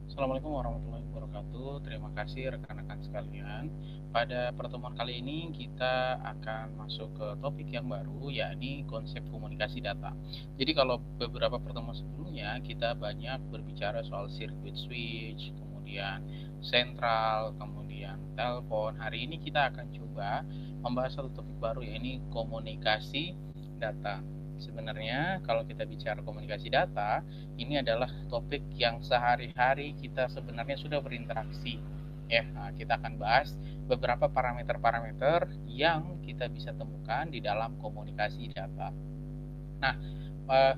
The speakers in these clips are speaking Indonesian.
Assalamualaikum warahmatullahi wabarakatuh. Terima kasih rekan-rekan sekalian. Pada pertemuan kali ini kita akan masuk ke topik yang baru, yakni konsep komunikasi data. Jadi kalau beberapa pertemuan sebelumnya kita banyak berbicara soal circuit switch, kemudian sentral, kemudian telepon. Hari ini kita akan coba membahas satu topik baru, yakni komunikasi data. Sebenarnya kalau kita bicara komunikasi data, ini adalah topik yang sehari-hari kita sebenarnya sudah berinteraksi. Ya, nah, kita akan bahas beberapa parameter-parameter yang kita bisa temukan di dalam komunikasi data. Nah,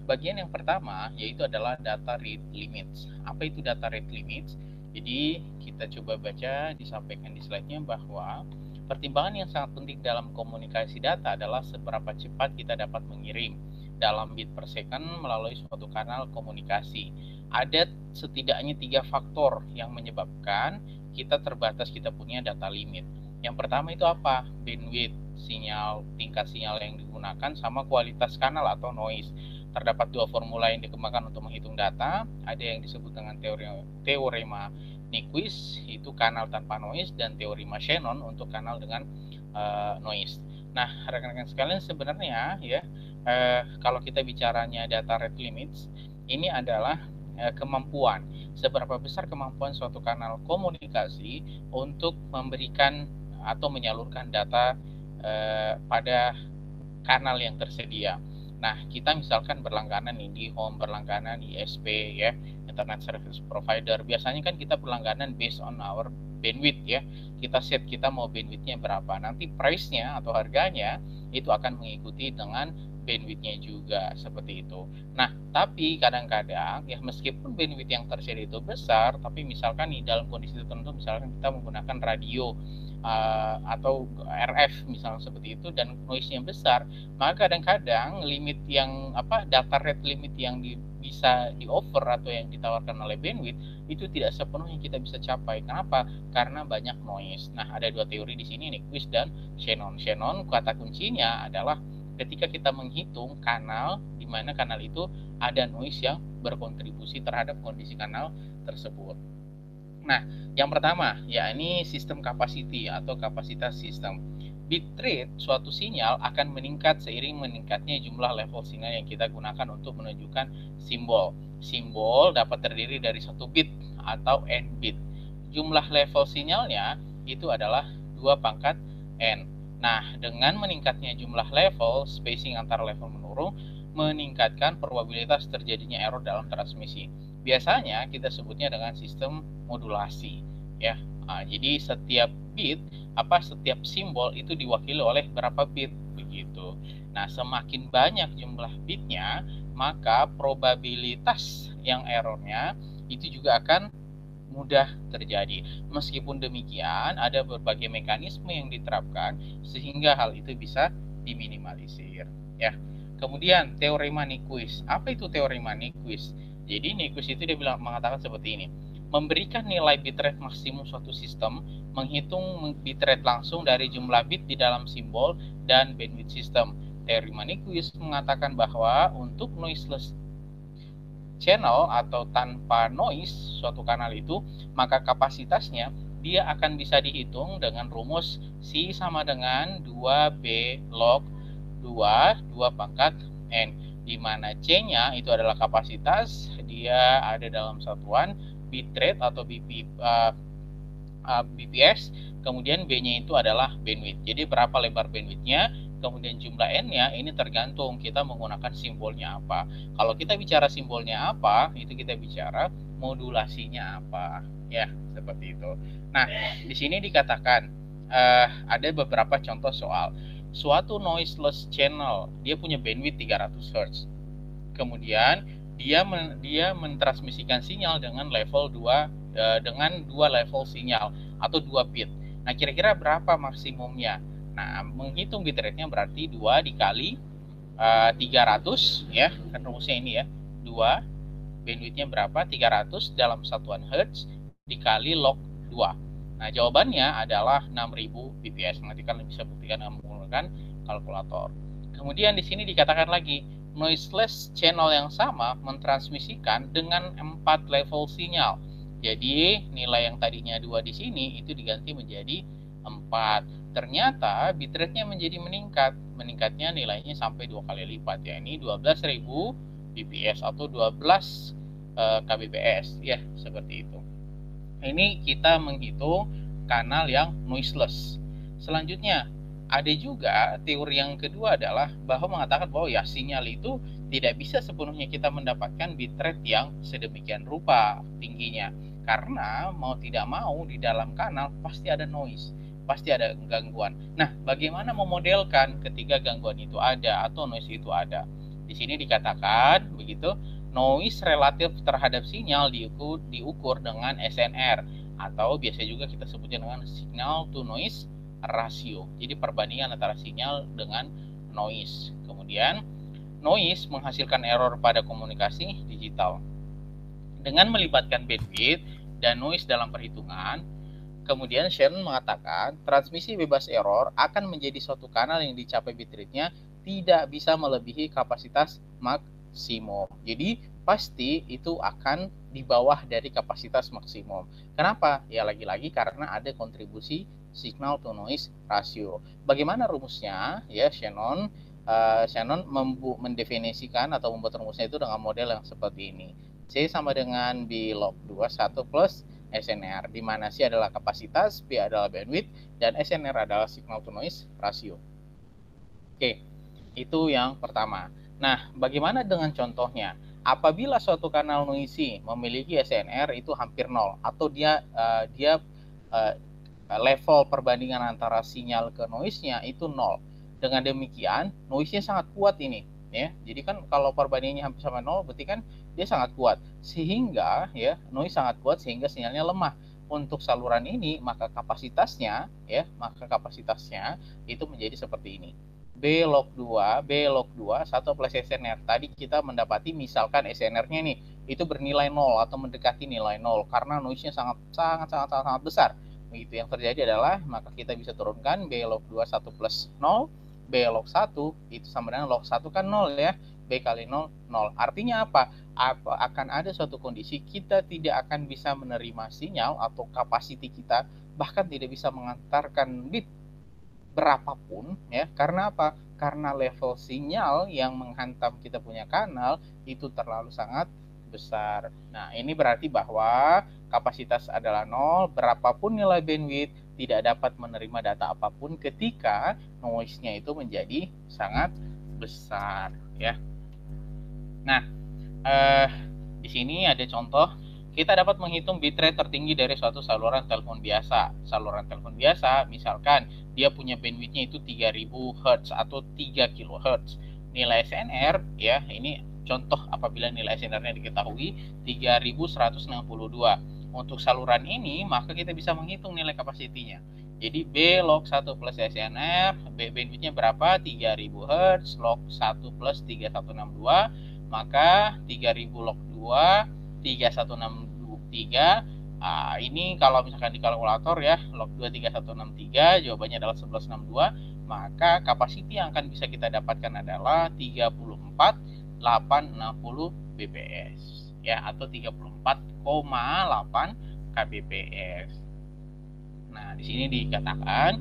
bagian yang pertama yaitu adalah data rate limits. Apa itu data rate limits? Jadi kita coba baca, disampaikan di slide-nya bahwa pertimbangan yang sangat penting dalam komunikasi data adalah seberapa cepat kita dapat mengirim dalam bit per second melalui suatu kanal komunikasi. Ada setidaknya 3 faktor yang menyebabkan kita terbatas, kita punya data limit. Yang pertama itu apa? Bandwidth, sinyal, tingkat sinyal yang digunakan, sama kualitas kanal atau noise. Terdapat 2 formula yang dikembangkan untuk menghitung data. Ada yang disebut dengan teorema Nyquist, itu kanal tanpa noise, dan teorema Shannon untuk kanal dengan noise. Nah, rekan-rekan sekalian, sebenarnya ya, kalau kita bicaranya data rate limits, ini adalah kemampuan, seberapa besar kemampuan suatu kanal komunikasi untuk memberikan atau menyalurkan data pada kanal yang tersedia. Nah, kita misalkan berlangganan IndiHome, berlangganan ISP, ya, Internet Service Provider. Biasanya kan kita berlangganan based on our bandwidth, ya. Kita set kita mau bandwidthnya berapa. Nanti price-nya atau harganya itu akan mengikuti dengan bandwidthnya juga, seperti itu. Nah, tapi kadang-kadang ya meskipun bandwidth yang tersedia itu besar, tapi misalkan di dalam kondisi tertentu, misalkan kita menggunakan radio atau RF misalnya seperti itu, dan noise-nya besar, maka kadang-kadang limit yang data rate limit yang bisa di offer atau yang ditawarkan oleh bandwidth itu tidak sepenuhnya kita bisa capai. Kenapa? Karena banyak noise. Nah, ada 2 teori di sini, Nyquist dan Shannon. Shannon kata kuncinya adalah ketika kita menghitung kanal di mana kanal itu ada noise yang berkontribusi terhadap kondisi kanal tersebut. Nah, yang pertama, yakni sistem capacity atau kapasitas sistem. Bitrate suatu sinyal akan meningkat seiring meningkatnya jumlah level sinyal yang kita gunakan untuk menunjukkan simbol. Simbol dapat terdiri dari 1 bit atau n bit. Jumlah level sinyalnya itu adalah 2 pangkat n. Nah, dengan meningkatnya jumlah level, spacing antara level meningkatkan probabilitas terjadinya error dalam transmisi. Biasanya kita sebutnya dengan sistem modulasi, ya. Nah, jadi setiap bit, setiap simbol itu diwakili oleh berapa bit, begitu. Nah, semakin banyak jumlah bitnya, maka probabilitas yang errornya itu juga akan mudah terjadi. Meskipun demikian, ada berbagai mekanisme yang diterapkan sehingga hal itu bisa diminimalisir, ya. Kemudian teorema Nyquist. Apa itu teorema Nyquist? Jadi Nyquist itu dia mengatakan seperti ini: memberikan nilai bitrate maksimum suatu sistem, menghitung bitrate langsung dari jumlah bit di dalam simbol dan bandwidth sistem. Teorema Nyquist mengatakan bahwa untuk noiseless channel atau tanpa noise suatu kanal itu, maka kapasitasnya dia akan bisa dihitung dengan rumus C sama dengan 2B log 2 pangkat N, di mana C-nya itu adalah kapasitas, dia ada dalam satuan bitrate atau BPS, kemudian B-nya itu adalah bandwidth. Jadi berapa lebar bandwidth-nya, kemudian jumlah N-nya ini tergantung kita menggunakan simbolnya apa. Kalau kita bicara simbolnya apa, itu kita bicara modulasinya apa, ya, seperti itu. Nah, di sini dikatakan ada beberapa contoh soal suatu noiseless channel, dia punya bandwidth 300 Hz. Kemudian dia mentransmisikan sinyal dengan level 2 dengan 2 level sinyal atau 2 bit. Nah, kira-kira berapa maksimumnya? Nah, menghitung bitrate-nya berarti 2 dikali 300, ya, kan rumusnya ini ya. 2 bandwidth-nya berapa? 300 dalam satuan Hertz dikali log 2. Nah, jawabannya adalah 6000 bps. Nanti kalian bisa buktikan dengan menggunakan kalkulator. Kemudian di sini dikatakan lagi noiseless channel yang sama mentransmisikan dengan 4 level sinyal. Jadi nilai yang tadinya 2 di sini itu diganti menjadi 4. Ternyata bitrate-nya menjadi meningkat. Meningkatnya nilainya sampai 2 kali lipat, yakni 12.000 bps atau 12 kbps ya, seperti itu. Ini kita menghitung kanal yang noiseless. Selanjutnya ada juga teori yang kedua adalah bahwa mengatakan bahwa ya sinyal itu tidak bisa sepenuhnya kita mendapatkan bitrate yang sedemikian rupa tingginya, karena mau tidak mau di dalam kanal pasti ada noise, pasti ada gangguan. Nah, bagaimana memodelkan ketika gangguan itu ada atau noise itu ada? Di sini dikatakan begitu, noise relatif terhadap sinyal diukur dengan SNR, atau biasa juga kita sebutnya dengan signal to noise ratio. Jadi perbandingan antara sinyal dengan noise. Kemudian noise menghasilkan error pada komunikasi digital. Dengan melibatkan bandwidth dan noise dalam perhitungan, kemudian Shannon mengatakan transmisi bebas error akan menjadi suatu kanal yang dicapai bitrate-nya tidak bisa melebihi kapasitas maksimum. Jadi pasti itu akan di bawah dari kapasitas maksimum. Kenapa? Ya lagi-lagi karena ada kontribusi signal to noise ratio. Bagaimana rumusnya? Ya Shannon mendefinisikan atau membuat rumusnya itu dengan model yang seperti ini. C sama dengan B log 2 1 plus SNR, di mana C adalah kapasitas, B adalah bandwidth, dan SNR adalah signal to noise ratio. Oke, itu yang pertama. Nah, bagaimana dengan contohnya? Apabila suatu kanal noisy memiliki SNR itu hampir nol, atau dia level perbandingan antara sinyal ke noise-nya itu nol. Dengan demikian, noise-nya sangat kuat ini, ya. Jadi kan kalau perbandingannya hampir sama nol, berarti kan dia sangat kuat. Sehingga ya, noise sangat kuat sehingga sinyalnya lemah. Untuk saluran ini, maka kapasitasnya itu menjadi seperti ini. B log 2 1 plus SNR. Tadi kita mendapati misalkan SNR-nya nih itu bernilai 0 atau mendekati nilai 0 karena noise-nya sangat besar. Begitu, yang terjadi adalah maka kita bisa turunkan B log 2 1 plus 0, B log 1 itu sama dengan log 1 kan 0 ya, B kali 0 0. Artinya apa? Akan ada suatu kondisi kita tidak akan bisa menerima sinyal atau kapasiti kita bahkan tidak bisa mengantarkan bit berapapun ya. Karena apa? Karena level sinyal yang menghantam kita punya kanal itu terlalu sangat besar. Nah, ini berarti bahwa kapasitas adalah 0, berapapun nilai bandwidth tidak dapat menerima data apapun ketika noise-nya itu menjadi sangat besar ya. Nah, di sini ada contoh, kita dapat menghitung bitrate tertinggi dari suatu saluran telepon biasa. Saluran telepon biasa misalkan dia punya bandwidth-nya itu 3000 Hz atau 3 kHz. Nilai SNR ya, ini contoh apabila nilai SNR-nya diketahui 3162. Untuk saluran ini maka kita bisa menghitung nilai kapasitinya. Jadi B log 1 plus SNR, B bandwidth-nya berapa? 3000 Hz, log 1 plus 3162, maka 3000 log 2 3163. Ini kalau misalkan di kalkulator ya, log 2 3163, jawabannya adalah 1162, maka kapasiti yang akan bisa kita dapatkan adalah 34.860 bps ya, atau 34,8 kbps. Nah, di sini dikatakan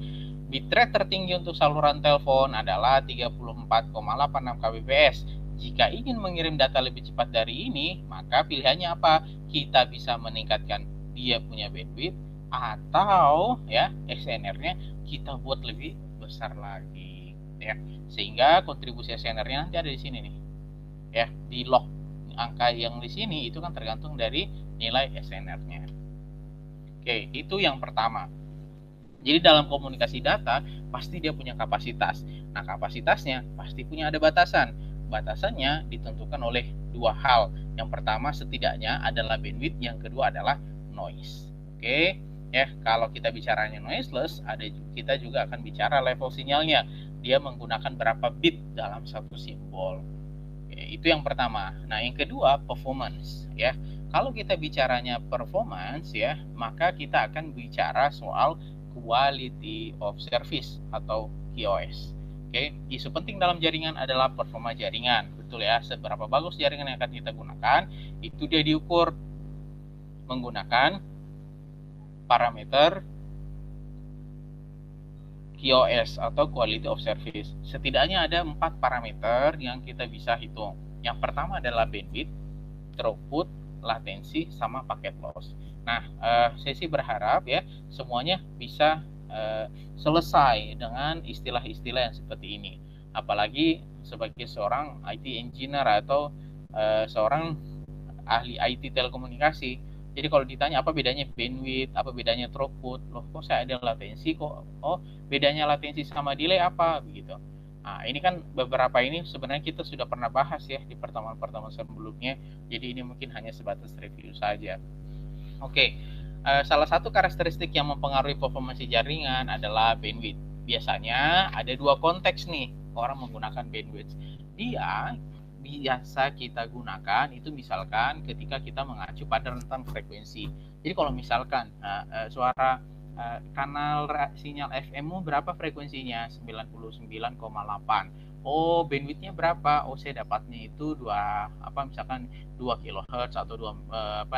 bitrate tertinggi untuk saluran telepon adalah 34,86 kbps. Jika ingin mengirim data lebih cepat dari ini, maka pilihannya apa? Kita bisa meningkatkan dia punya bandwidth atau ya SNR-nya kita buat lebih besar lagi ya. Sehingga kontribusi SNR-nya nanti ada di sini nih. Ya, di log angka yang di sini itu kan tergantung dari nilai SNR-nya. Oke, itu yang pertama. Jadi dalam komunikasi data pasti dia punya kapasitas. Nah, kapasitasnya pasti punya ada batasan. Batasannya ditentukan oleh dua hal. Yang pertama setidaknya adalah bandwidth, yang kedua adalah noise. Oke, ya kalau kita bicaranya noiseless, kita juga akan bicara level sinyalnya. Dia menggunakan berapa bit dalam satu simbol. Oke, itu yang pertama. Nah, yang kedua performance ya. Kalau kita bicaranya performance ya, maka kita akan bicara soal quality of service atau QoS. Oke, isu penting dalam jaringan adalah performa jaringan. betul ya, seberapa bagus jaringan yang akan kita gunakan, itu dia diukur menggunakan parameter QoS atau Quality of Service. Setidaknya ada 4 parameter yang kita bisa hitung. Yang pertama adalah bandwidth, throughput, latensi, sama paket loss. Nah, saya sih berharap ya semuanya bisa selesai dengan istilah-istilah yang seperti ini. Apalagi sebagai seorang IT engineer atau seorang ahli IT telekomunikasi. Jadi kalau ditanya apa bedanya bandwidth, apa bedanya throughput, loh kok saya ada latensi kok, oh bedanya latensi sama delay apa begitu. Nah, ini kan beberapa ini sebenarnya kita sudah pernah bahas ya di pertemuan-pertemuan sebelumnya. Jadi ini mungkin hanya sebatas review saja. Oke, salah satu karakteristik yang mempengaruhi performance jaringan adalah bandwidth. Biasanya ada dua konteks nih orang menggunakan bandwidth. Dia biasa kita gunakan itu misalkan ketika kita mengacu pada rentang frekuensi. Jadi kalau misalkan suara kanal sinyal FM-mu berapa frekuensinya? 99,8. Oh, bandwidthnya berapa? Oh, saya dapatnya itu misalkan 2 kHz atau 200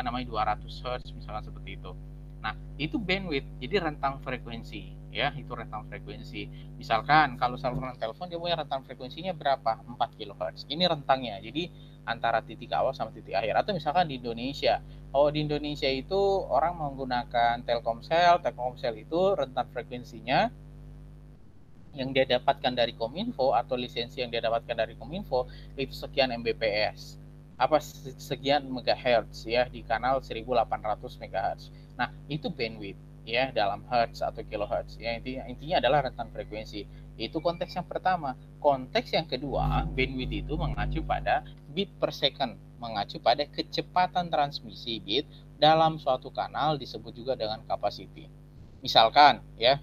Hz misalkan seperti itu. Nah, itu bandwidth. Jadi rentang frekuensi ya, itu rentang frekuensi. Misalkan kalau saluran telepon dia punya rentang frekuensinya berapa? 4 kHz. Ini rentangnya. Jadi antara titik awal sama titik akhir. Atau misalkan di Indonesia. Oh, di Indonesia itu orang menggunakan Telkomsel. Telkomsel itu rentang frekuensinya yang dia dapatkan dari Kominfo atau lisensi yang dia dapatkan dari Kominfo itu sekian Mbps. Sekian megahertz ya di kanal 1800 MHz. Nah, itu bandwidth ya dalam hertz atau kilohertz. Ya intinya adalah rentang frekuensi. Itu konteks yang pertama. Konteks yang kedua, bandwidth itu mengacu pada bit per second, mengacu pada kecepatan transmisi bit dalam suatu kanal disebut juga dengan capacity. Misalkan ya,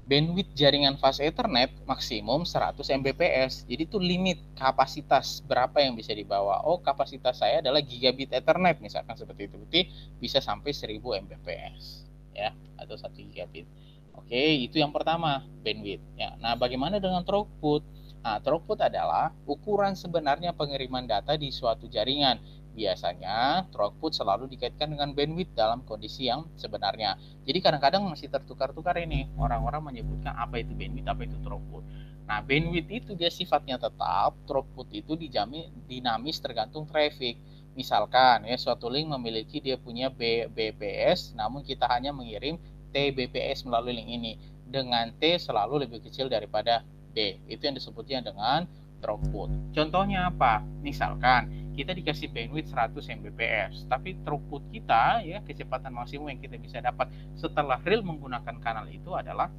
bandwidth jaringan fast Ethernet maksimum 100 Mbps. Jadi itu limit kapasitas berapa yang bisa dibawa. Oh, kapasitas saya adalah gigabit Ethernet misalkan seperti itu. Berarti bisa sampai 1000 Mbps ya atau 1 gigabit. Oke, itu yang pertama, bandwidth ya. Nah, bagaimana dengan throughput? Nah, throughput adalah ukuran sebenarnya pengiriman data di suatu jaringan. Biasanya throughput selalu dikaitkan dengan bandwidth dalam kondisi yang sebenarnya. Jadi kadang-kadang masih tertukar-tukar ini. Orang-orang menyebutkan apa itu bandwidth, apa itu throughput. Nah, bandwidth itu dia sifatnya tetap, throughput itu dijamin dinamis tergantung traffic. Misalkan ya suatu link memiliki dia punya BPS, namun kita hanya mengirim TBPS melalui link ini. Dengan T selalu lebih kecil daripada B. Itu yang disebutnya dengan throughput. Contohnya apa? Misalkan kita dikasih bandwidth 100 Mbps, tapi throughput kita ya kecepatan maksimum yang kita bisa dapat setelah real menggunakan kanal itu adalah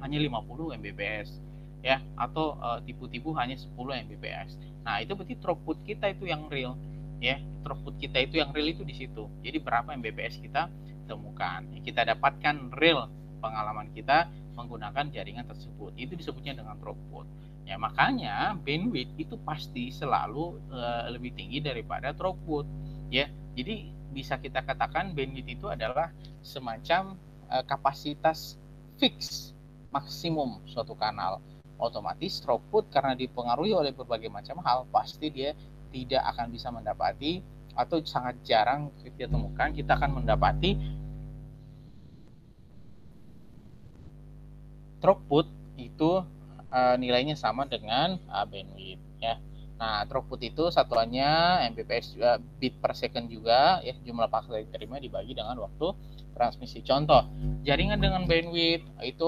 hanya 50 Mbps ya, atau tipu-tipu hanya 10 Mbps. Nah, itu berarti throughput kita itu yang real ya. Throughput kita itu yang real itu di situ. Jadi berapa Mbps kita temukan. Kita dapatkan real pengalaman kita menggunakan jaringan tersebut. Itu disebutnya dengan throughput. Ya, makanya bandwidth itu pasti selalu lebih tinggi daripada throughput ya. Jadi bisa kita katakan bandwidth itu adalah semacam kapasitas fix maksimum suatu kanal. Otomatis throughput karena dipengaruhi oleh berbagai macam hal, pasti dia tidak akan bisa mendapati atau sangat jarang kita temukan kita akan mendapati throughput itu nilainya sama dengan bandwidth ya. Nah, throughput itu satuannya Mbps bit per second juga ya, jumlah paket yang diterima dibagi dengan waktu transmisi. Contoh, jaringan dengan bandwidth itu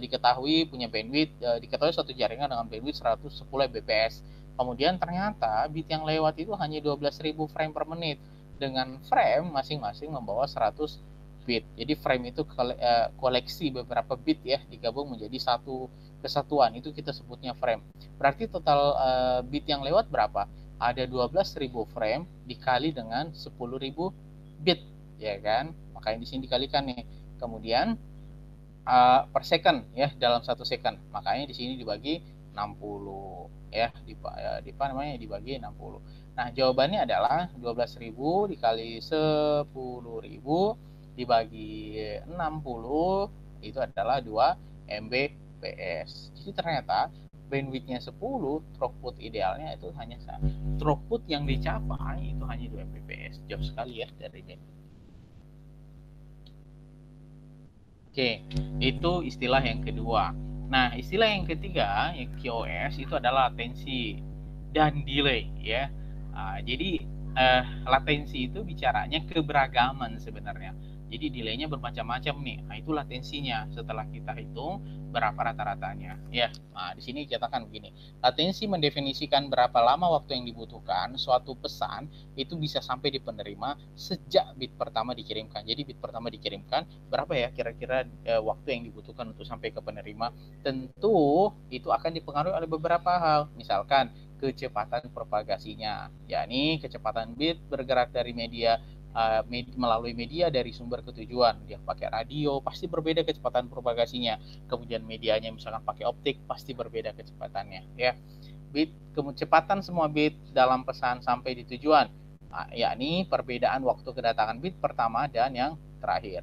diketahui punya bandwidth, diketahui suatu jaringan dengan bandwidth 110 Mbps. Kemudian ternyata bit yang lewat itu hanya 12.000 frame per menit dengan frame masing-masing membawa 100 bit. Jadi frame itu koleksi beberapa bit ya digabung menjadi satu kesatuan, itu kita sebutnya frame. Berarti total bit yang lewat berapa? Ada 12.000 frame dikali dengan 10.000 bit ya kan. Makanya di sini dikalikan nih. Kemudian per second ya dalam 1 second. Makanya di sini dibagi 60 ya, dibagi 60. Nah, jawabannya adalah 12.000 dikali 10.000 dibagi 60 itu adalah 2 Mbps. Jadi ternyata bandwidth-nya 10, throughput idealnya itu hanya throughput yang dicapai itu hanya 2 Mbps. Jauh sekali ya dari bandwidth. Oke, itu istilah yang kedua. Nah, istilah yang ketiga, yang QoS itu adalah latensi dan delay ya. Jadi latensi itu bicaranya keberagaman sebenarnya. Jadi delaynya bermacam-macam nih. Nah, itu latensinya. Setelah kita hitung berapa rata-ratanya. Ya, nah, di sini kita kan begini. Latensi mendefinisikan berapa lama waktu yang dibutuhkan suatu pesan itu bisa sampai di penerima sejak bit pertama dikirimkan. Jadi bit pertama dikirimkan, berapa ya kira-kira waktu yang dibutuhkan untuk sampai ke penerima. Tentu itu akan dipengaruhi oleh beberapa hal. Misalkan kecepatan propagasinya, yakni kecepatan bit bergerak dari media melalui media dari sumber ke tujuan. Dia pakai radio, pasti berbeda kecepatan propagasinya. Kemudian medianya misalkan pakai optik, pasti berbeda kecepatannya. Ya, bit kecepatan semua bit dalam pesan sampai di tujuan, yakni perbedaan waktu kedatangan bit pertama dan yang terakhir.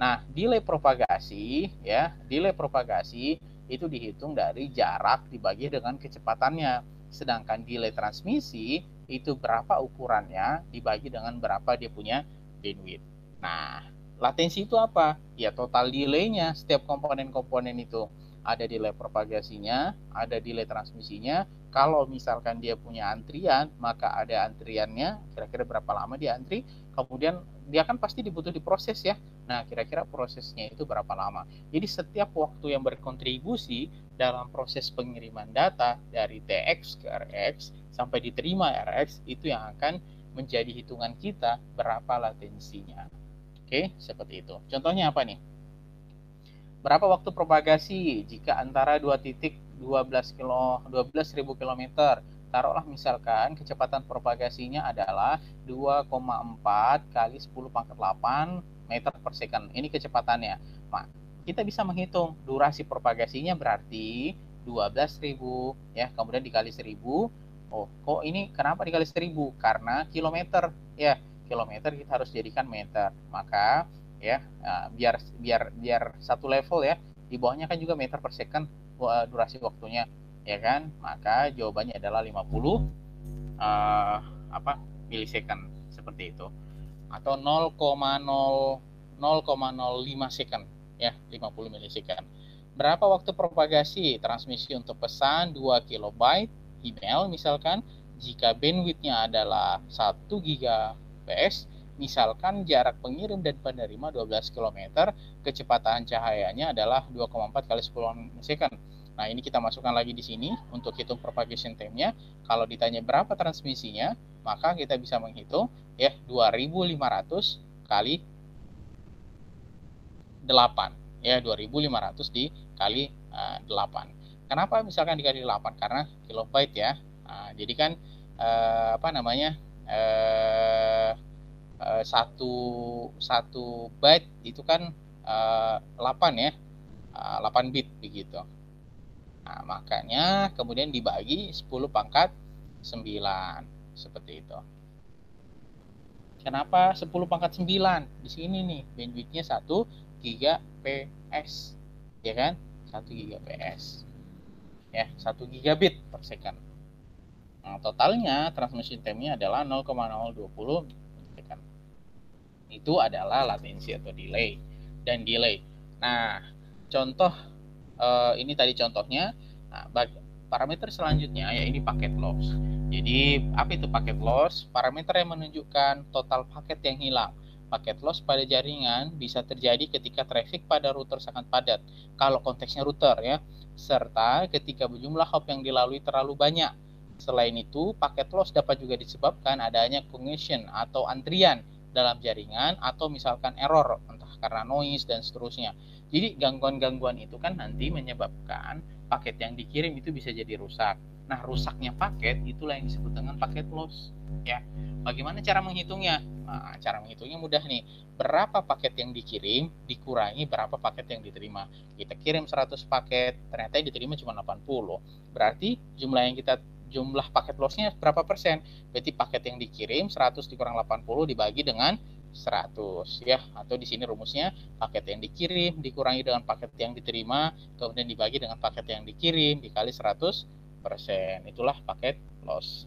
Nah, delay propagasi ya, delay propagasi itu dihitung dari jarak dibagi dengan kecepatannya. Sedangkan delay transmisi itu berapa ukurannya dibagi dengan berapa dia punya bandwidth. Nah, latensi itu apa? Ya total delay-nya setiap komponen-komponen itu. Ada delay propagasinya, ada delay transmisinya. Kalau misalkan dia punya antrian, maka ada antriannya, kira-kira berapa lama dia antri. Kemudian dia kan pasti dibutuh diproses ya. Nah, kira-kira prosesnya itu berapa lama. Jadi setiap waktu yang berkontribusi dalam proses pengiriman data dari TX ke RX sampai diterima RX, itu yang akan menjadi hitungan kita berapa latensinya. Oke, seperti itu. Contohnya apa nih? Berapa waktu propagasi jika antara dua titik 12.000 km? Taruhlah misalkan kecepatan propagasinya adalah 2,4 kali 10 pangkat 8 meter per second. Ini kecepatannya. Nah, kita bisa menghitung durasi propagasinya berarti 12.000 ya, kemudian dikali 1.000. Oh, kok ini kenapa dikali 1.000? Karena kilometer ya. Kilometer kita harus jadikan meter. Maka ya, biar satu level ya. Di bawahnya kan juga meter per second durasi waktunya, ya kan? Maka jawabannya adalah 50 milisecond seperti itu. Atau 0,05 second ya, 50 milisecond. Berapa waktu propagasi transmisi untuk pesan 2 kilobyte email misalkan jika bandwidth-nya adalah 1 Gbps, misalkan jarak pengirim dan penerima 12 km, kecepatan cahayanya adalah 2,4 kali 10 second. Nah, ini kita masukkan lagi di sini untuk hitung propagation time-nya. Kalau ditanya berapa transmisinya, maka kita bisa menghitung ya 2500 kali 8. Ya, 2500 dikali 8. Kenapa misalkan dikali 8? Karena kilobyte ya. Jadi kan satu byte itu kan 8 ya, 8 bit begitu. Nah, makanya kemudian dibagi 10 pangkat 9 seperti itu. Kenapa 10 pangkat 9? Di sini nih bandwidth-nya 1 Gbps, ya kan? 1 Gbps. Ya, 1 gigabit per second. Nah, totalnya transmission time-nya adalah 0,020 second. Itu adalah latensi atau delay dan delay. Nah, contoh ini tadi contohnya. Nah, parameter selanjutnya ya ini paket loss. Jadi apa itu paket loss? Parameter yang menunjukkan total paket yang hilang. Paket loss pada jaringan bisa terjadi ketika traffic pada router sangat padat. Kalau konteksnya router ya, serta ketika jumlah hop yang dilalui terlalu banyak. Selain itu, paket loss dapat juga disebabkan adanya congestion atau antrian dalam jaringan atau misalkan error entah karena noise dan seterusnya. Jadi gangguan-gangguan itu kan nanti menyebabkan paket yang dikirim itu bisa jadi rusak. Nah, rusaknya paket itulah yang disebut dengan paket loss ya. Bagaimana cara menghitungnya? Nah, cara menghitungnya mudah nih. Berapa paket yang dikirim dikurangi berapa paket yang diterima. Kita kirim 100 paket, ternyata yang diterima cuma 80. Berarti jumlah paket loss-nya berapa persen? Berarti paket yang dikirim 100 dikurang 80 dibagi dengan 100 ya, atau di sini rumusnya paket yang dikirim dikurangi dengan paket yang diterima kemudian dibagi dengan paket yang dikirim dikali 100%. Itulah paket loss.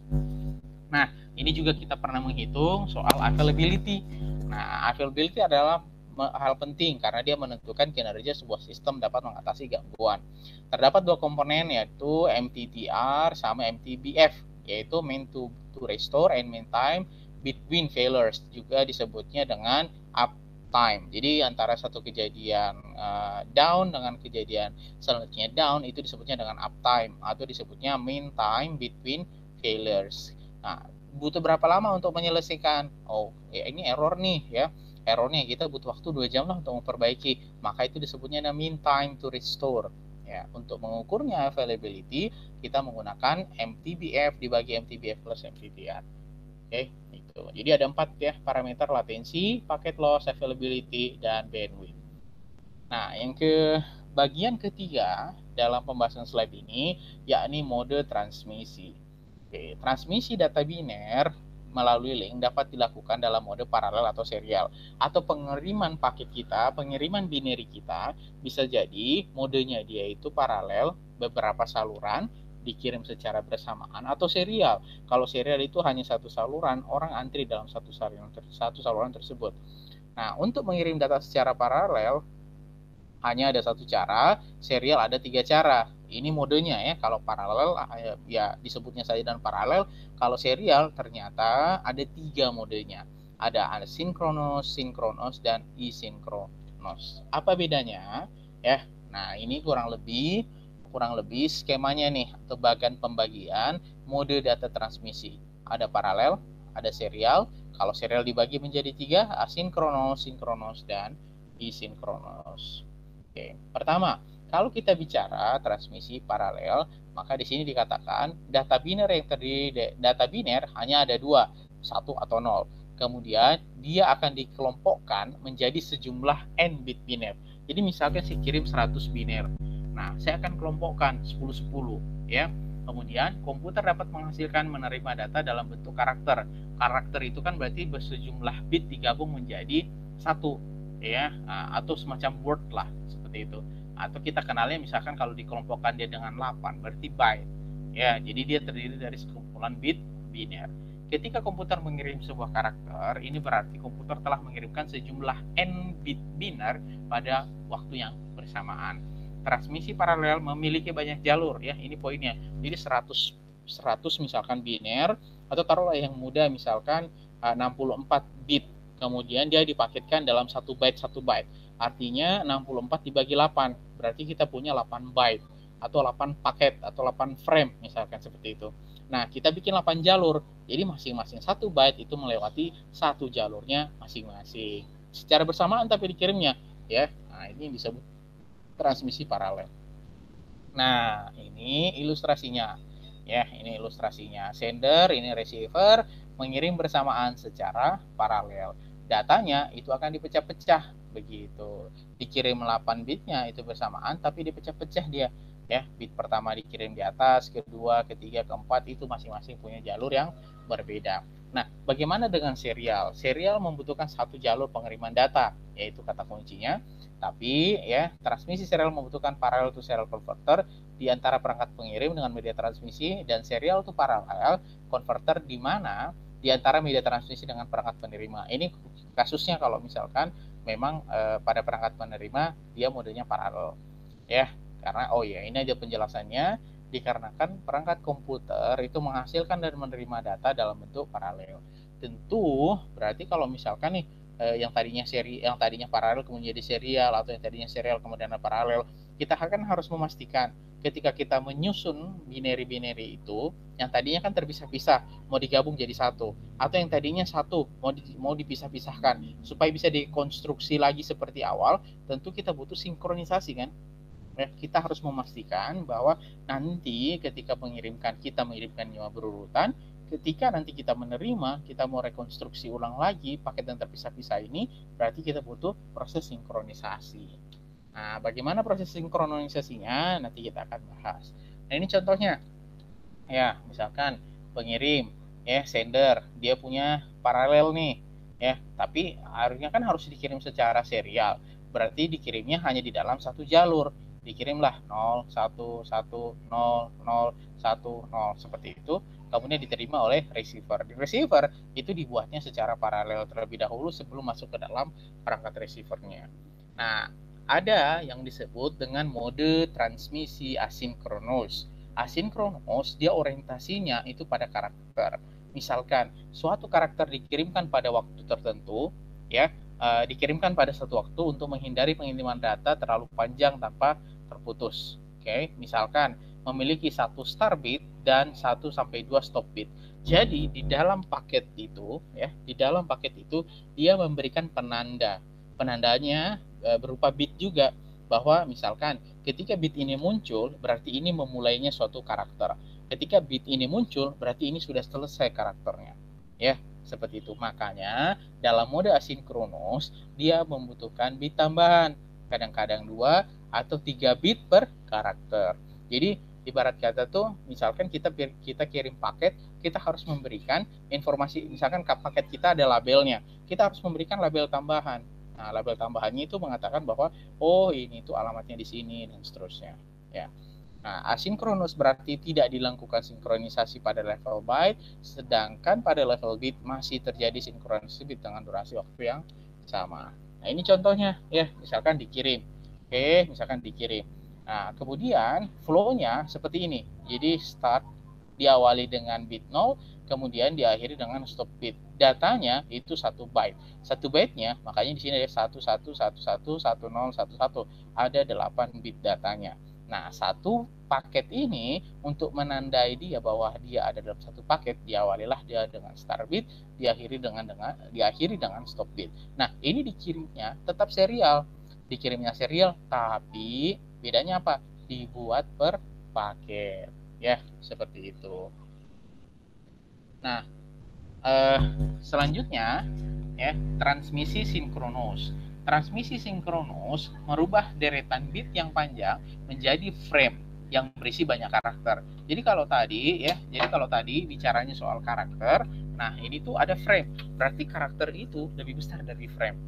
Nah, ini juga kita pernah menghitung soal availability. Nah, availability adalah hal penting karena dia menentukan kinerja sebuah sistem dapat mengatasi gangguan. Terdapat dua komponen yaitu MTTR sama MTBF, yaitu mean to restore and mean time between failures, juga disebutnya dengan uptime. Jadi antara satu kejadian down dengan kejadian selanjutnya down itu disebutnya dengan uptime atau disebutnya mean time between failures. Nah, butuh berapa lama untuk menyelesaikan? Oh, ya ini error nih ya. Errornya kita butuh waktu 2 jam lah untuk memperbaiki. Maka itu disebutnya mean time to restore. Ya, untuk mengukurnya availability kita menggunakan MTBF dibagi MTBF plus MTTR. Oke, itu. Jadi ada 4 ya parameter: latensi, packet loss, availability, dan bandwidth. Nah, yang ke bagian ketiga dalam pembahasan slide ini yakni mode transmisi. Oke, transmisi data biner melalui link dapat dilakukan dalam mode paralel atau serial. Atau pengiriman paket kita, pengiriman binary kita bisa jadi modenya dia itu paralel, beberapa saluran dikirim secara bersamaan, atau serial. Kalau serial itu hanya satu saluran, orang antri dalam satu saluran tersebut. Nah, untuk mengirim data secara paralel hanya ada satu cara, serial ada 3 cara. Ini modenya ya. Kalau paralel ya disebutnya saja dan paralel. Kalau serial ternyata ada 3 modenya. Ada asinkronos, sinkronos, dan isinkronos. Apa bedanya? Ya. Nah, ini kurang lebih skemanya nih atau bagian pembagian mode data transmisi. Ada paralel, ada serial. Kalau serial dibagi menjadi 3, asinkronos, sinkronos, dan isinkronos. Oke, pertama, kalau kita bicara transmisi paralel, maka di sini dikatakan data biner yang terdiri data biner hanya ada 2, 1 atau 0. Kemudian dia akan dikelompokkan menjadi sejumlah n bit biner. Jadi misalkan saya kirim 100 biner. Nah, saya akan kelompokkan 10-10 ya. Kemudian komputer dapat menghasilkan menerima data dalam bentuk karakter. Karakter itu kan berarti bersejumlah bit digabung menjadi 1 ya, atau semacam word lah seperti itu. Atau kita kenalnya misalkan kalau dikelompokkan dia dengan 8 berarti byte. Ya, jadi dia terdiri dari sekumpulan bit biner. Ketika komputer mengirim sebuah karakter, ini berarti komputer telah mengirimkan sejumlah n bit biner pada waktu yang bersamaan. Transmisi paralel memiliki banyak jalur ya, ini poinnya. Jadi 100 misalkan biner, atau taruhlah yang mudah misalkan 64 bit. Kemudian dia dipaketkan dalam 1 byte 1 byte. Artinya 64 dibagi 8, berarti kita punya 8 byte atau 8 paket atau 8 frame misalkan seperti itu. Nah, kita bikin 8 jalur. Jadi masing-masing 1 byte itu melewati 1 jalurnya masing-masing. Secara bersamaan tapi dikirimnya ya. Nah, ini disebut transmisi paralel. Nah, ini ilustrasinya. Ya, ini ilustrasinya. Sender, ini receiver, mengirim bersamaan secara paralel. Datanya itu akan dipecah-pecah begitu. Dikirim 8 bitnya itu bersamaan tapi dipecah-pecah dia. Ya, bit pertama dikirim di atas, kedua, ketiga, keempat itu masing-masing punya jalur yang berbeda. Nah, bagaimana dengan serial? Serial membutuhkan satu jalur pengiriman data, yaitu kata kuncinya. Tapi ya, transmisi serial membutuhkan parallel to serial converter di antara perangkat pengirim dengan media transmisi, dan serial to parallel converter di mana di antara media transmisi dengan perangkat penerima. Ini kasusnya kalau misalkan memang pada perangkat penerima dia modenya paralel. Ya, karena ini aja penjelasannya, dikarenakan perangkat komputer itu menghasilkan dan menerima data dalam bentuk paralel. Tentu berarti kalau misalkan nih yang tadinya paralel kemudian jadi serial, atau yang tadinya serial kemudian paralel, kita akan harus memastikan ketika kita menyusun binary itu, yang tadinya kan terpisah-pisah mau digabung jadi satu, atau yang tadinya satu mau dipisah-pisahkan supaya bisa dikonstruksi lagi seperti awal, tentu kita butuh sinkronisasi kan. Kita harus memastikan bahwa nanti ketika kita mengirimkannya berurutan, ketika nanti kita menerima, kita mau rekonstruksi ulang lagi paket yang terpisah-pisah ini, berarti kita butuh proses sinkronisasi. Nah, bagaimana proses sinkronisasinya? Nanti kita akan bahas. Nah, ini contohnya. Ya, misalkan pengirim, sender, dia punya paralel nih. ya. Tapi harusnya kan harus dikirim secara serial. Berarti dikirimnya hanya di dalam satu jalur. Dikirimlah 0 1 1 0 0 1 0 seperti itu. Kemudian diterima oleh receiver. Di receiver itu dibuatnya secara paralel terlebih dahulu sebelum masuk ke dalam perangkat receivernya. Nah, ada yang disebut dengan mode transmisi asinkronus. Asinkronus dia orientasinya itu pada karakter. Misalkan suatu karakter dikirimkan pada waktu tertentu, ya, dikirimkan pada satu waktu untuk menghindari pengiriman data terlalu panjang tanpa terputus. Oke, misalkan memiliki satu start bit dan 1 sampai 2 stop bit. Jadi di dalam paket itu, ya, di dalam paket itu dia memberikan penanda. Penandanya berupa bit juga, bahwa misalkan ketika bit ini muncul berarti ini memulainya suatu karakter. Ketika bit ini muncul berarti ini sudah selesai karakternya. Ya, seperti itu. Makanya dalam mode asinkronus dia membutuhkan bit tambahan, kadang-kadang 2 atau 3 bit per karakter. Jadi ibarat kata tuh, misalkan kita kirim paket, kita harus memberikan informasi, misalkan paket kita ada labelnya, kita harus memberikan label tambahan. Nah, label tambahannya itu mengatakan bahwa oh ini tuh alamatnya di sini dan seterusnya, ya. Nah, asinkronus berarti tidak dilakukan sinkronisasi pada level byte, sedangkan pada level bit masih terjadi sinkronisasi bit dengan durasi waktu yang sama. Nah, ini contohnya ya, misalkan dikirim. Oke, misalkan dikirim. Nah, kemudian flow-nya seperti ini. Jadi start diawali dengan bit 0, kemudian diakhiri dengan stop bit. Datanya itu 1 byte. 1 byte-nya, makanya di sini ada 11111011. Ada 8 bit datanya. Nah, satu paket ini untuk menandai dia bahwa dia ada dalam satu paket, diawalilah dia dengan start bit, diakhiri dengan stop bit. Nah, ini dikirimnya tetap serial. Dikirimnya serial, tapi bedanya apa? Dibuat per paket. Ya, seperti itu. Nah, selanjutnya ya, transmisi sinkronus. Transmisi sinkronus merubah deretan bit yang panjang menjadi frame yang berisi banyak karakter. Jadi kalau tadi bicaranya soal karakter, nah ini tuh ada frame. Berarti karakter itu lebih besar dari frame.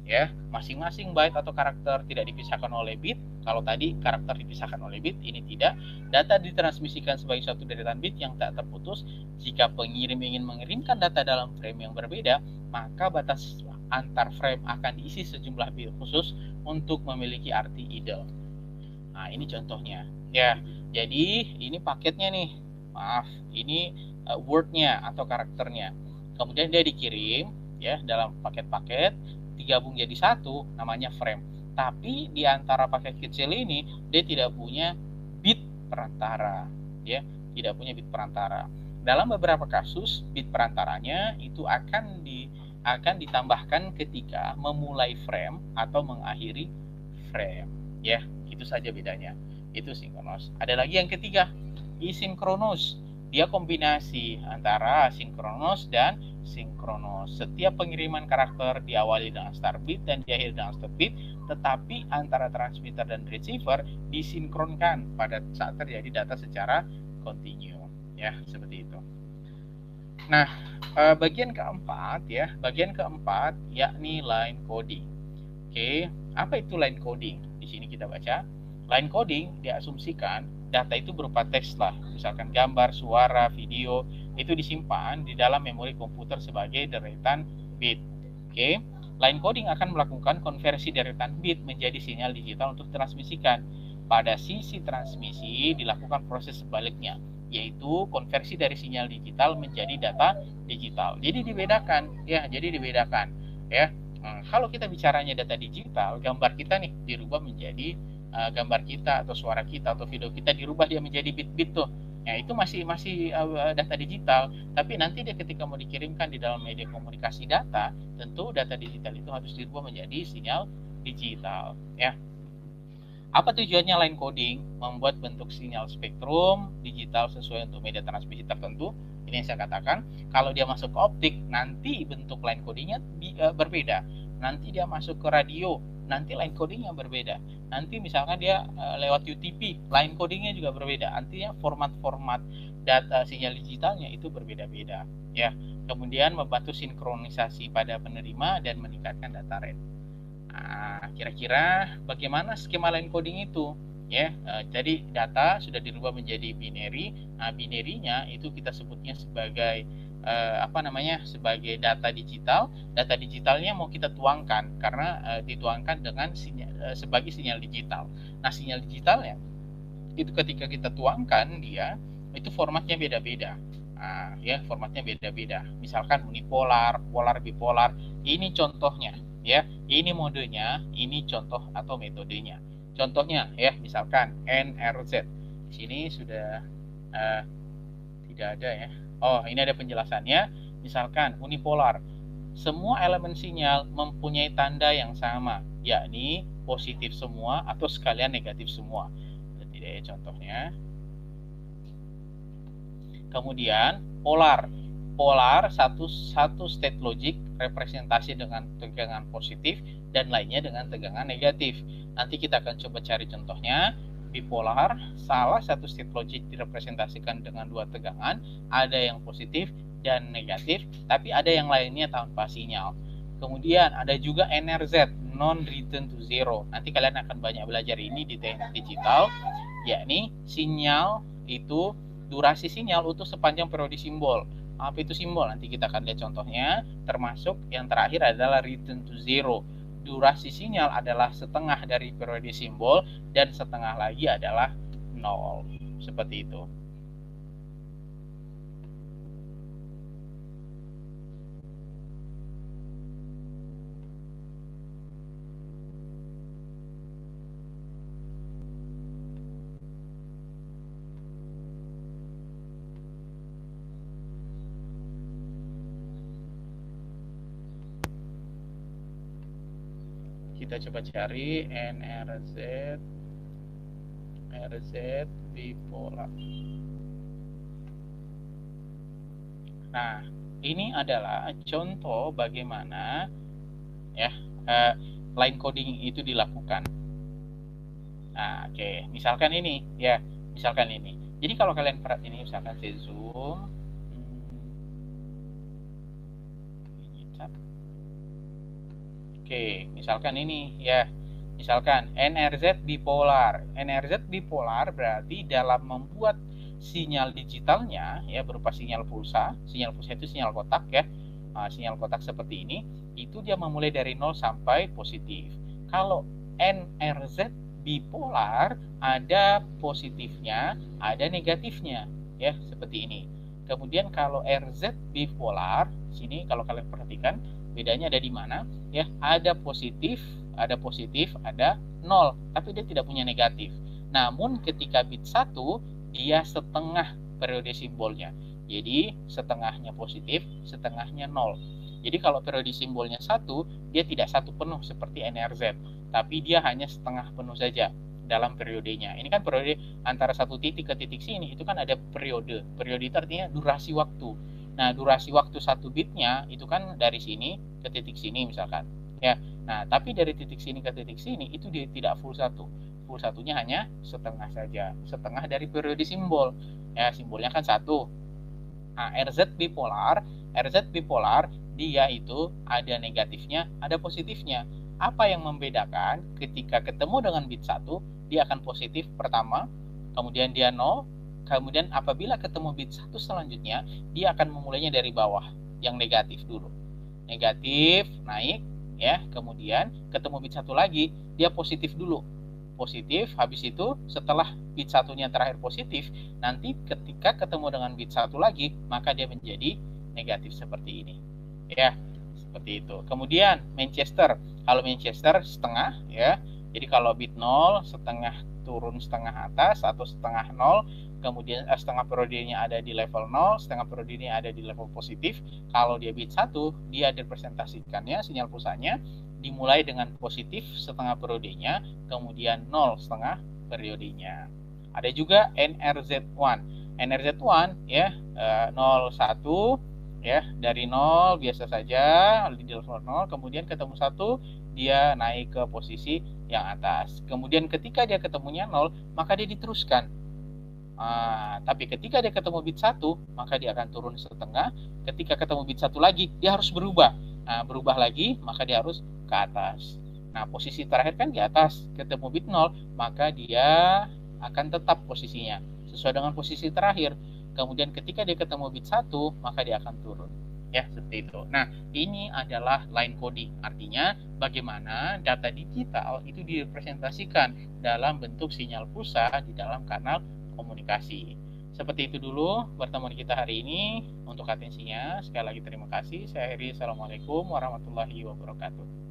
Ya, masing-masing byte atau karakter tidak dipisahkan oleh bit. Kalau tadi karakter dipisahkan oleh bit, ini tidak. Data ditransmisikan sebagai suatu deretan bit yang tak terputus. Jika pengirim ingin mengirimkan data dalam frame yang berbeda, maka batas antar frame akan diisi sejumlah bit khusus untuk memiliki arti idle. Nah, ini contohnya. Ya, jadi ini paketnya nih. Maaf, ini word-nya atau karakternya. Kemudian dia dikirim ya dalam paket-paket, digabung jadi satu, namanya frame. Tapi di antara paket kecil ini dia tidak punya bit perantara, ya, tidak punya bit perantara. Dalam beberapa kasus bit perantaranya itu akan ditambahkan ketika memulai frame atau mengakhiri frame, ya. Itu saja bedanya. Itu sinkronus. Ada lagi yang ketiga, asinkronus. Dia kombinasi antara sinkronus dan sinkronus. Setiap pengiriman karakter diawali dengan start bit dan diakhiri dengan stop bit, tetapi antara transmitter dan receiver disinkronkan pada saat terjadi data secara kontinu. Ya, seperti itu. Nah, bagian keempat yakni line coding. Oke, apa itu line coding? Di sini kita baca, line coding diasumsikan data itu berupa teks lah, misalkan gambar, suara, video, itu disimpan di dalam memori komputer sebagai deretan bit. Oke, line coding akan melakukan konversi deretan bit menjadi sinyal digital untuk ditransmisikan. Pada sisi transmisi dilakukan proses sebaliknya, yaitu konversi dari sinyal digital menjadi data digital. Jadi dibedakan ya. Kalau kita bicaranya data digital, gambar kita nih dirubah menjadi gambar kita atau suara kita atau video kita dirubah dia menjadi bit-bit tuh. Ya, itu masih data digital. Tapi nanti dia ketika mau dikirimkan di dalam media komunikasi data, tentu data digital itu harus dirubah menjadi sinyal digital. Ya. Apa tujuannya line coding? Membuat bentuk sinyal spektrum digital sesuai untuk media transmisi tertentu. Ini yang saya katakan, kalau dia masuk ke optik, nanti bentuk line codingnya berbeda. Nanti dia masuk ke radio, nanti line codingnya berbeda. Nanti misalkan dia lewat UTP, line codingnya juga berbeda. Artinya format-format data sinyal digitalnya itu berbeda-beda, ya. Kemudian membantu sinkronisasi pada penerima dan meningkatkan data rate. Nah, kira-kira bagaimana skema line coding itu? Ya, jadi data sudah dirubah menjadi binary. Nah, binary-nya itu kita sebutnya sebagai sebagai data digital. Data digitalnya mau kita tuangkan karena dituangkan dengan sebagai sinyal digital. Nah, sinyal digitalnya itu ketika kita tuangkan dia itu formatnya beda-beda. Ya, formatnya beda-beda. Misalkan unipolar, polar, bipolar. Ini contohnya, ya. Ini modenya, ini contoh atau metodenya. Contohnya, ya, misalkan NRZ. Di sini sudah tidak ada, ya. Oh, ini ada penjelasannya. Misalkan unipolar, semua elemen sinyal mempunyai tanda yang sama, yakni positif semua atau sekalian negatif semua. Tidak ya contohnya. Kemudian polar, satu state logic representasi dengan tegangan positif dan lainnya dengan tegangan negatif. Nanti kita akan coba cari contohnya. Bipolar, salah satu state logic direpresentasikan dengan dua tegangan, ada yang positif dan negatif, tapi ada yang lainnya tanpa sinyal. Kemudian ada juga NRZ, non return to zero. Nanti kalian akan banyak belajar ini di teknik digital, yakni sinyal itu durasi sinyal untuk sepanjang periode simbol. Apa itu simbol? Nanti kita akan lihat contohnya, termasuk yang terakhir adalah return to zero. Durasi sinyal adalah setengah dari periode simbol dan setengah lagi adalah 0. Seperti itu. Kita coba cari NRZ bipolar. Nah, ini adalah contoh bagaimana ya line coding itu dilakukan. Nah, oke. Misalkan ini, ya. Misalkan ini. Jadi kalau kalian perhatiin ini, misalkan saya zoom. Oke, misalkan ini, ya. Misalkan NRZ bipolar. NRZ bipolar berarti dalam membuat sinyal digitalnya, ya, berupa sinyal pulsa. Sinyal pulsa itu sinyal kotak, ya. Nah, sinyal kotak seperti ini, itu dia memulai dari 0 sampai positif. Kalau NRZ bipolar ada positifnya, ada negatifnya, ya, seperti ini. Kemudian kalau RZ bipolar, sini kalau kalian perhatikan bedanya ada di mana, ya, ada positif, ada 0, tapi dia tidak punya negatif. Namun ketika bit 1 dia setengah periode simbolnya. Jadi setengahnya positif, setengahnya 0. Jadi kalau periode simbolnya 1, dia tidak satu penuh seperti NRZ, tapi dia hanya setengah penuh saja dalam periodenya. Ini kan periode antara satu titik ke titik sini, itu kan ada periode. Periode itu artinya durasi waktu. Nah, durasi waktu satu bitnya itu kan dari sini ke titik sini misalkan. Ya. Nah, tapi dari titik sini ke titik sini itu dia tidak full satu. Full satunya hanya setengah saja. Setengah dari periode simbol. Ya, simbolnya kan 1. Nah, RZ bipolar dia itu ada negatifnya, ada positifnya. Apa yang membedakan ketika ketemu dengan bit 1, dia akan positif pertama, kemudian dia 0, kemudian apabila ketemu bit 1 selanjutnya, dia akan memulainya dari bawah, yang negatif dulu. Negatif, naik, ya, kemudian ketemu bit 1 lagi, dia positif dulu. Positif, habis itu setelah bit 1-nya terakhir positif, nanti ketika ketemu dengan bit 1 lagi, maka dia menjadi negatif seperti ini. Ya, seperti itu. Kemudian Manchester, kalau Manchester setengah, ya. Jadi kalau bit 0 setengah turun setengah atas atau setengah 0, kemudian setengah periodenya ada di level 0, setengah periodenya ada di level positif. Kalau dia bit 1, dia direpresentasikannya sinyal pulsanya dimulai dengan positif setengah periodenya, kemudian 0 setengah periodenya. Ada juga NRZ1. NRZ1 ya 01, Ya, dari 0 biasa saja di level 0, kemudian ketemu 1 dia naik ke posisi yang atas. Kemudian ketika dia ketemunya 0, maka dia diteruskan. Tapi ketika dia ketemu bit 1, maka dia akan turun setengah. Ketika ketemu bit 1 lagi, dia harus berubah. Berubah lagi, maka dia harus ke atas. Nah, posisi terakhir kan di atas, ketemu bit 0, maka dia akan tetap posisinya sesuai dengan posisi terakhir. Kemudian ketika dia ketemu bit 1, maka dia akan turun. Ya, seperti itu. Nah, ini adalah line coding. Artinya, bagaimana data digital itu direpresentasikan dalam bentuk sinyal pulsa di dalam kanal komunikasi. Seperti itu dulu pertemuan kita hari ini. Untuk atensinya, sekali lagi terima kasih. Saya Heri. Assalamualaikum warahmatullahi wabarakatuh.